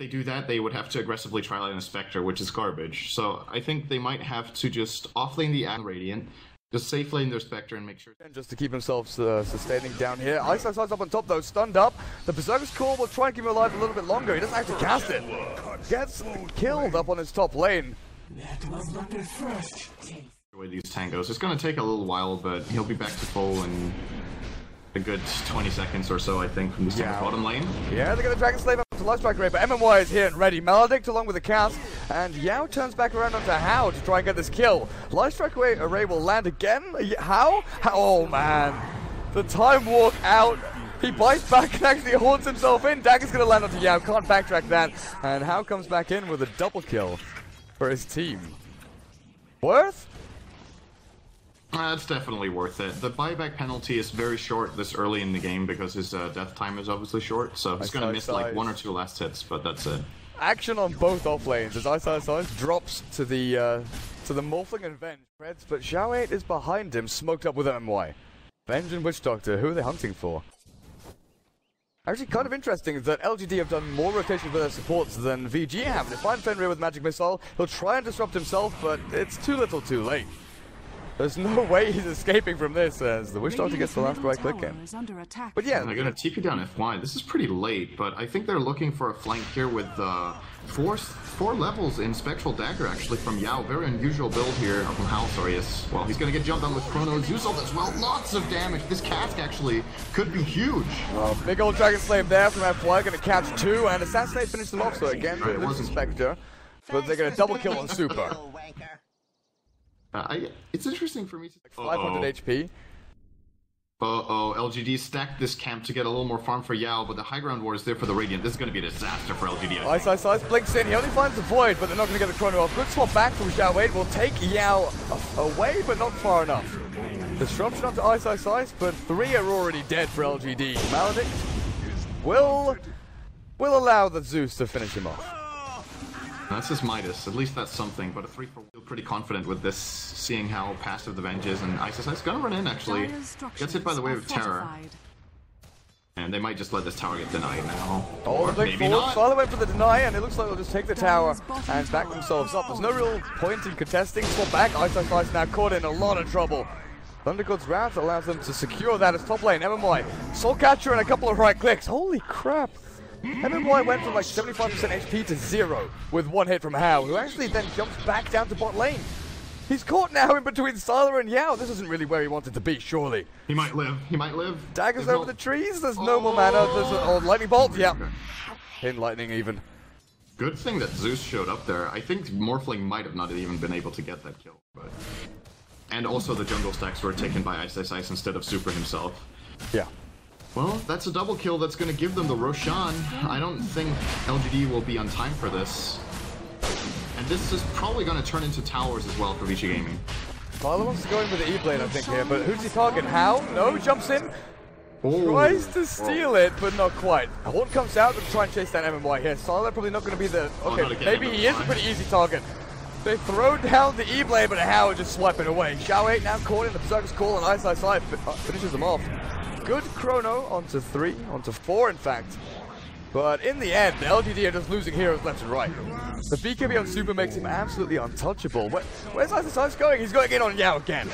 they do that, they would have to aggressively try in a Spectre, which is garbage. So I think they might have to just offlane the Radiant, just safe lane their Spectre and make sure... And just to keep themselves sustaining down here. iceiceice up on top though, stunned up. The Berserker's Call will try and keep him alive a little bit longer. He doesn't actually cast it. Gets killed up on his top lane. That was not the first. With these tangos, it's going to take a little while, but he'll be back to full in a good 20 seconds or so, I think, from this bottom lane. Yeah, they're going to Dragon Slave up to Lifestrike Ray, but MMY is here and ready. Maledict along with the cast, and Yao turns back around onto How to try and get this kill. Lifestrike Array will land again. How? Oh man, the time walk out. He bites back and actually haunts himself in. Dagger's going to land onto Yao, can't backtrack that, and How comes back in with a double kill for his team. Worth? That's definitely worth it. The buyback penalty is very short this early in the game because his death time is obviously short, so he's going to miss like 1 or 2 last hits, but that's it. Action on both off lanes as iceiceice drops to the Morphling and Venge. But Xiao 8 is behind him, smoked up with MMY. Venge and Witch Doctor, who are they hunting for? Actually, kind of interesting is that LGD have done more rotation for their supports than VG have. They find Fenrir with Magic Missile, he'll try and disrupt himself, but it's too little too late. There's no way he's escaping from this as the Witch Doctor gets the last right click in. But yeah, they're going to TP down FY. This is pretty late, but I think they're looking for a flank here with four levels in Spectral Dagger actually from Yao. Very unusual build here, from Hal, sorry, yes. Well, he's going to get jumped on with Chrono Zeus ult as well. Lots of damage. This cask actually could be huge. Well, big old Dragon Slave there from FY, going to catch 2 and Assassinate finish them off. So again, this is Spectre, but they're going to double kill on Super. It's interesting for me to... 500 HP. LGD stacked this camp to get a little more farm for Yao, but the high ground war is there for the Radiant. This is going to be a disaster for LGD. iceiceice blinks in, he only finds the Void, but they're not going to get the Chrono off. Good swap back from Xiao 8, will take Yao away, but not far enough. Disruption up to iceiceice, but 3 are already dead for LGD. Maledict will allow the Zeus to finish him off. That's his Midas, at least that's something, but a 3-4 feel pretty confident with this, seeing how passive the Venge is, and iceiceice is gonna run in actually. Gets hit by the Wave of Terror. And they might just let this tower get denied now. Or maybe not. Sylar went for the deny, and it looks like they'll just take the tower and back themselves up. There's no real point in contesting. Swap back, iceiceice now caught in a lot of trouble. Thunder God's Wrath allows them to secure that as top lane. MMY, Soul Catcher and a couple of right clicks. Holy crap. MMY went from like 75% HP to 0 with 1 hit from How, who actually then jumps back down to bot lane. He's caught now in between Sylar and Yao. This isn't really where he wanted to be, surely. He might live. He might live. Daggers over the trees. There's no more mana. There's a lightning bolt. Yeah. Hidden lightning even. Good thing that Zeus showed up there. I think Morphling might have not even been able to get that kill. But... And also the jungle stacks were taken by iceiceice instead of Super himself. Yeah. Well, that's a double kill that's going to give them the Roshan. I don't think LGD will be on time for this. And this is probably going to turn into towers as well for Vici Gaming. Sylar wants to go in with the E-Blade, I think, here, but who's he targeting? How? No, jumps in. Tries to steal it, but not quite. Horn comes out to try and chase down MMY here. Sylar probably not going to be the... Okay, maybe he is a pretty easy target. They throw down the E-Blade, but How is just swiping away. Xiao 8 now caught in the Berserker's Call, and iceiceice finishes them off. Good Chrono onto 3, onto 4 in fact. But in the end, the LGD are just losing heroes left and right. The BKB on Super makes him absolutely untouchable. Where's iceiceice going? He's going in on Yao again.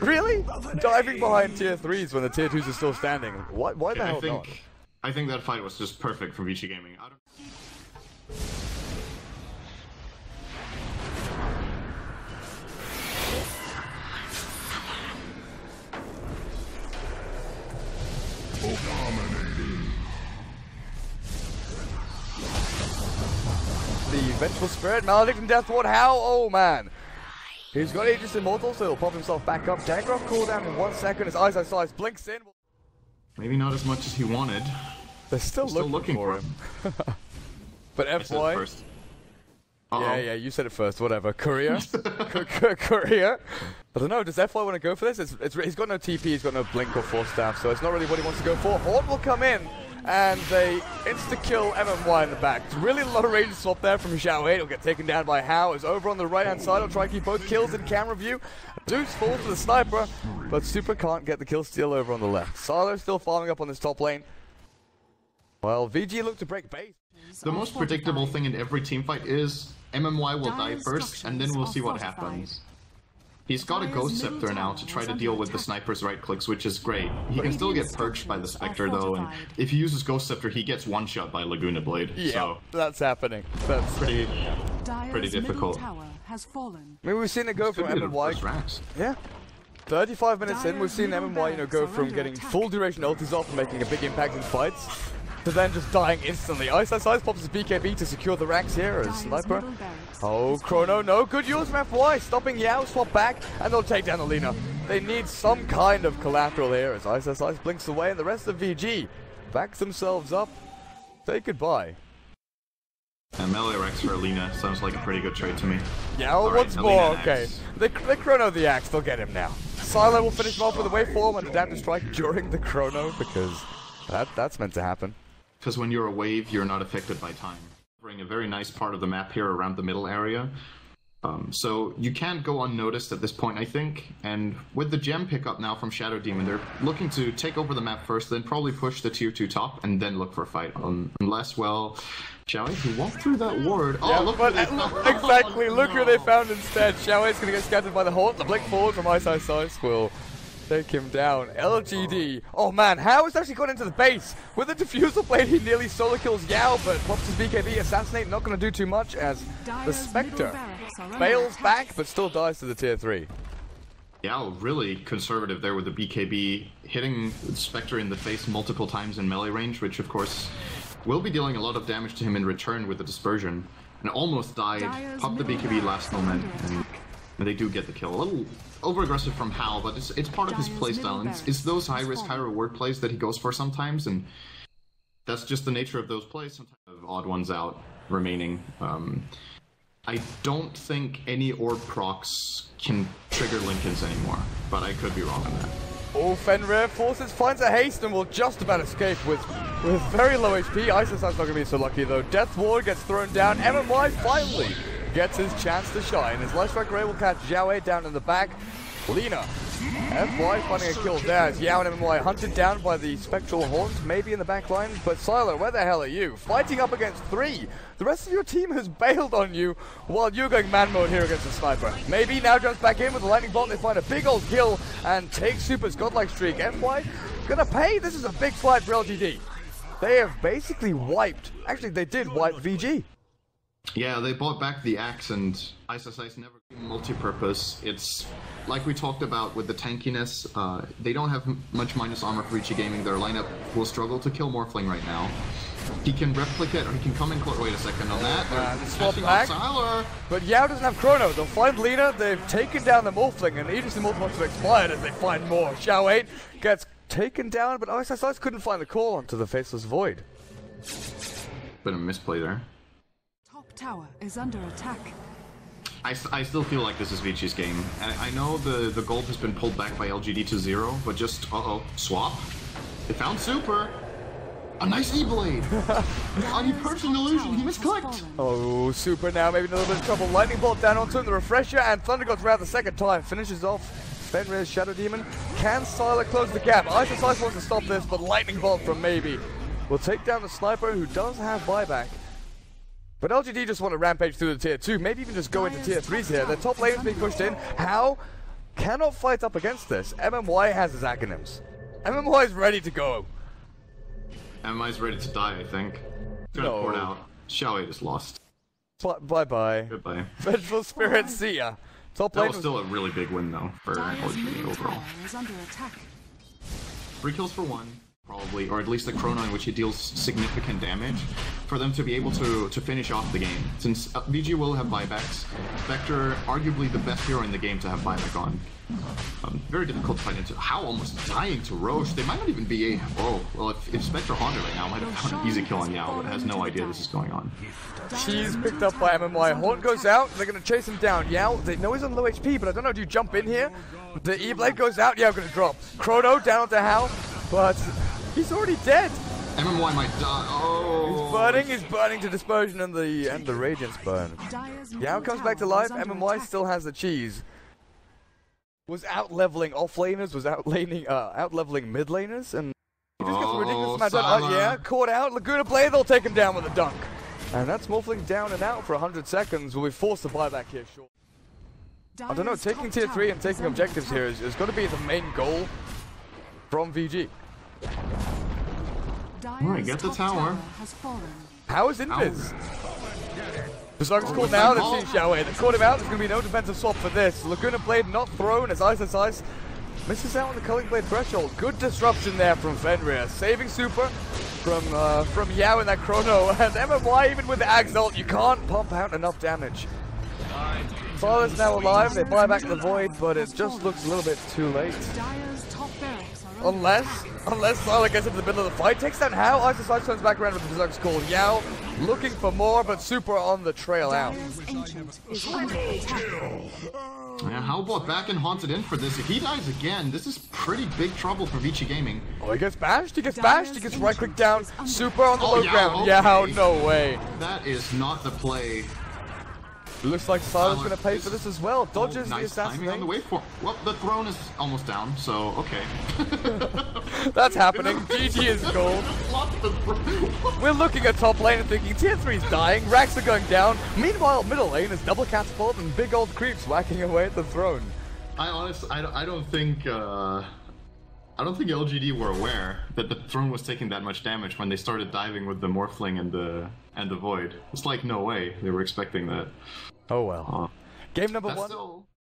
Really? Diving behind tier 3s when the tier 2s are still standing. Why the hell not? I think that fight was just perfect from Vici Gaming. The Vengeful Spirit, Maledict and Death Ward. How? Oh man. He's got Aegis Immortal, so he'll pop himself back up. Dagger cooldown in 1 second as iceiceice blinks in. Maybe not as much as he wanted. They're still looking for him. But FY. Yeah, you said it first, whatever. Courier? Courier? I don't know, does FY want to go for this? He's got no TP, he's got no Blink or Force Staff, so it's not really what he wants to go for. Horde will come in, and they insta-kill MMY in the back. It's really low range swap there from Xiao 8. He'll get taken down by How. Is over on the right-hand side. He'll try and keep both kills in camera view. Zeus falls to the sniper, but Super can't get the kill steal over on the left. Sylar still farming up on this top lane. Well, VG looked to break base. The most predictable thing in every teamfight is MMY will die first, and then we'll see what happens. He's got a Ghost Scepter now to try to deal with the sniper's right clicks, which is great. He can still get perched by the Spectre though, and if he uses Ghost Scepter, he gets one-shot by Laguna Blade. Yeah, so that's happening. That's pretty difficult. Maybe we've seen it go from MMY. Yeah. 35 minutes in, we've seen MMY, go from getting full duration ultis off and making a big impact in fights, to then just dying instantly. iceiceice pops his BKB to secure the racks here as Sniper. Oh, Chrono, no good use from FY, stopping Yao, swap back, and they'll take down the Lina. They need some kind of collateral here as iceiceice blinks away, and the rest of VG backs themselves up. Say goodbye. And melee Rex for Lina sounds like a pretty good trade to me. Yao once more, okay. They Chrono the axe, they'll get him now. Sylar will finish him off with a waveform and adapt to strike during the Chrono, because that's meant to happen. Because when you're a wave, you're not affected by time. Covering a very nice part of the map here around the middle area. So you can't go unnoticed at this point, I think. And with the gem pickup now from Shadow Demon, they're looking to take over the map first, then probably push the tier 2 top, and then look for a fight. Unless, well, Xiaowei can walk through that ward. Oh, yeah, look but exactly, look who they no. found instead. Xiaowei's gonna get scattered by the Haunt. The blink forward from iceiceice will take him down. LGD. Oh man, How has actually gone into the base. With a diffusal blade, he nearly solo kills Yao, but pops his BKB. Assassinate, not going to do too much as the Spectre bails back, but still dies to the tier 3. Yao really conservative there with the BKB, hitting Spectre in the face multiple times in melee range, which of course will be dealing a lot of damage to him in return with the dispersion. And almost died, popped the BKB last moment, and they do get the kill. A little over-aggressive from How, but it's part of his playstyle. It's those high-risk, high-reward plays that he goes for sometimes, and that's just the nature of those plays. Sometimes odd ones out remaining. I don't think any orb procs can trigger Lincolns anymore, but I could be wrong on that. Oh, Fenrir finds a haste and will just about escape with very low HP. iceiceice's not going to be so lucky though. Death Ward gets thrown down. MMY finally gets his chance to shine. His Light Strike Ray will catch Xiaowei down in the back. Lina. FY finding a kill there as Yao and MMY hunted down by the Spectral Haunt, maybe in the back line. But Sylar, where the hell are you? Fighting up against 3. The rest of your team has bailed on you while you're going man mode here against the Sniper. Maybe now jumps back in with the Lightning Bolt. They find a big old kill and take Super's godlike streak. FY gonna pay. This is a big fight for LGD. They have basically wiped. Actually, they did wipe VG. Yeah, they bought back the axe, and iceiceice never multi-purpose. It's like we talked about with the tankiness. They don't have much minus armor for LGD-GAMING. Their lineup will struggle to kill Morphling right now. He can replicate, or he can come in close. Wait a second on that. Swap back. But Yao doesn't have Chrono. They'll find Lina. They've taken down the Morphling, and Aegis and Morphling have expired as they find more. Xiaowei gets taken down, but iceiceice couldn't find the call onto the Faceless Void. Bit of a misplay there. Tower is under attack. I still feel like this is Vici's game. I know the gold has been pulled back by LGD to 0, but just, swap. They found Super. A nice E-Blade. God, he perched an illusion. He misclicked. Oh, Super now maybe in a little bit of trouble. Lightning Bolt down onto him, the refresher, and Thunder goes around the second time. Finishes off Fenrir's Shadow Demon. Can Sylar close the gap? iceiceice wants to stop this, but Lightning Bolt from maybe will take down the Sniper, who does have buyback. But LGD just want to rampage through the tier 2, maybe even just go into tier 3s here. Their top lane is being pushed in. How cannot fight up against this? MMY has his acronyms. MMY is ready to go. MMY's ready to die, I think. Gonna port out. Xiaowei just lost. Bye-bye. Goodbye. Vengeful Spirit, see ya. Top lane that was still a really big win, though, for LGD overall. 3 kills for 1. Probably, or at least the Chrono in which he deals significant damage, for them to be able to finish off the game. Since VG will have buybacks, Spectre, arguably the best hero in the game to have buyback on. Very difficult to fight into. How almost dying to Roche. They might not even be a... Oh, well, if Spectre haunted right now, might have found an easy kill on Yao, but has no idea this is going on. She's picked up by MMY. Haunt goes out. They're going to chase him down. Yao, they know he's on low HP, but I don't know. Do you jump in here? The E-Blade goes out. Yao going to drop. Chrono down onto How, but he's already dead. MMY might die. Oh. He's burning to dispersion and the Radiance burn. Yao comes back to life. MMY still has the cheese. Was out leveling off laners, was out leveling mid laners, and he just gets a ridiculous this match. Yeah, caught out. Laguna Blade, they'll take him down with a dunk. And that's Morphling down and out for 100 seconds. Will be forced to buy back here short. I don't know, taking tier 3 and taking objectives here is going to be the main goal from VG. Alright, get the tower. How is Invis? Berserker's called now, they've seen Xiaowei. They've caught him out, there's going to be no defensive swap for this. Laguna Blade not thrown as iceiceice misses out on the Culling Blade threshold. Good disruption there from Fenrir. Saving super from Yao in that chrono. And MMY, even with the Axe ult, you can't pump out enough damage. Sylar's now alive, they buy back the Void, but it just looks a little bit too late. Unless Sylar gets into the middle of the fight, takes down How, iceiceice turns back around with the Berserker's call. Yao looking for more, but super on the trail out. Yeah, How bought back and haunted in for this. If he dies again, this is pretty big trouble for Vici Gaming. Oh, he gets bashed, he gets right click down, super on the low ground. Yao, no way. That is not the play. Looks like Sylar's going to pay for this as well. Dodges nice the assassinate. On the waveform. Well, the throne is almost down, so okay. That's happening. GG is gold. We're looking at top lane and thinking tier 3's dying, racks are going down. Meanwhile, middle lane is double catapult and big old creeps whacking away at the throne. I don't think LGD were aware that the throne was taking that much damage when they started diving with the Morphling and the Void. It's like no way they were expecting that. Oh well. Game number 1.